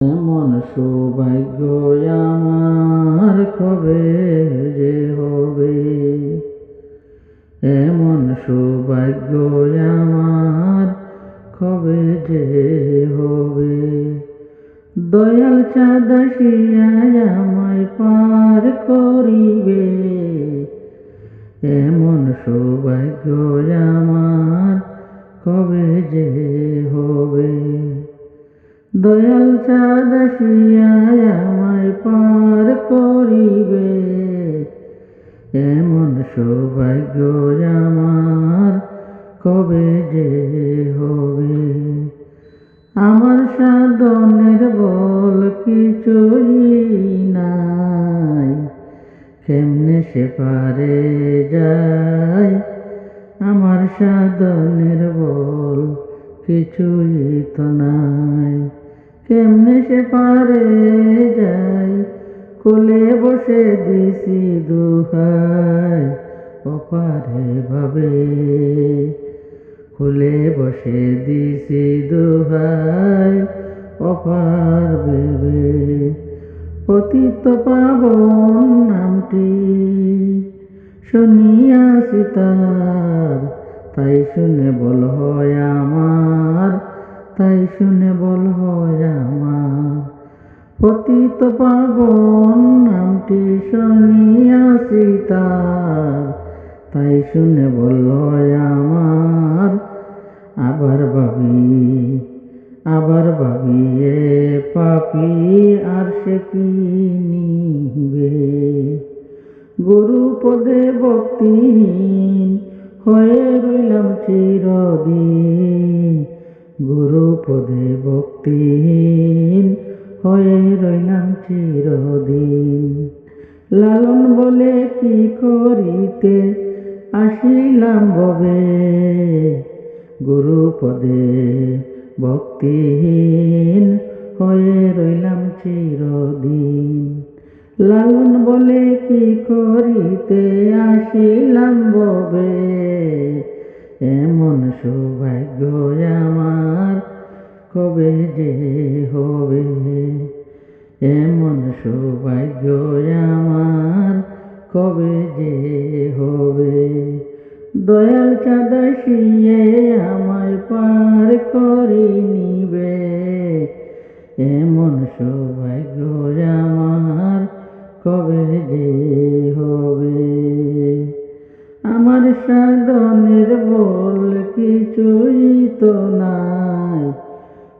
এমন সৌভাগ্য আমার কবে যে হবে, এমন সৌভাগ্য আমার কবে যে হবে। দয়াল চাঁদ আসিয়া আমায় পার করিবে, এমন সৌভাগ্য আমার কবে যে হবে। দয়াল চাঁদ আসিয়া আমায় পার করিবে, এমন সৌভাগ্য আমার কবে যে হবে। আমার সাধনের বল কিছুই নাই, কেমনে সে পারে যায়। আমার সাধনের বল কিছুই তো নাই, কেমনে সে পারে যায়। কোলে বসে দিছি দুহাই, ওপারে ভাবে। কোলে বসে দিছি দুহাই, অপার ভেবে। পতিত পাবন নামটি শুনিয়াছি তার, তাই শুনে বল হয় আমার, তাই শুনে বল হয় আমার। পতিত পাবন নামটি শুনিয়াছি তার, তাই শুনে বল হয় আমার। আবার ভাবি এ পাপী আর সে কি নিবে। গুরু পদে ভক্তিহীন হয়ে রইলাম চিরদিন, গুরু পদে ভক্তিহীন হয়ে রইলাম চিরদিন। লালন বলে কি করিতে আসিলাম ভবে, গুরু পদে ভক্তিহীন হয়ে রইলাম চিরদিন। লালন বলে কি করিতে আসিলাম ভবে, এমন সৌভাগ্য আমার কবে যে হবে। এমন সৌভাগ্য আমার কবে যে হবে। দয়াল চাঁদ আসিয়া আমায় পার করে নিবে, এমন সৌভাগ্য আমার কবে যে হবে। আমার সাধনের বল কিছুই তো নাই,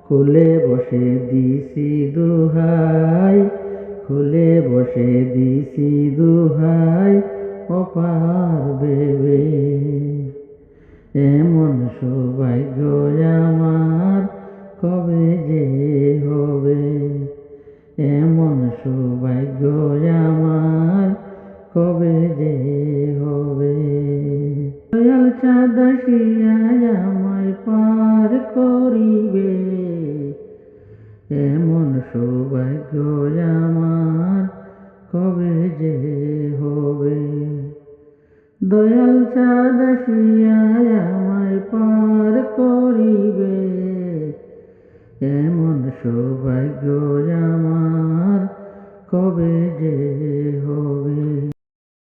কোলে বসে দিছি দুহাই, কোলে বসে দিছি দুহাই, অপার ভেবে। এমন সৌভাগ্য আমার কবে যে হবে, এমন সৌভাগ্য আমার কবে যে হবে। দয়াল চাঁদ আসিয়া আমায় পার করিবে, এমন সৌভাগ্য আমার কবে যে হবে। দয়াল চাঁদ আসিয়া আমায় পার করিবে, এমন সৌভাগ্য আমার কবে যে হবে।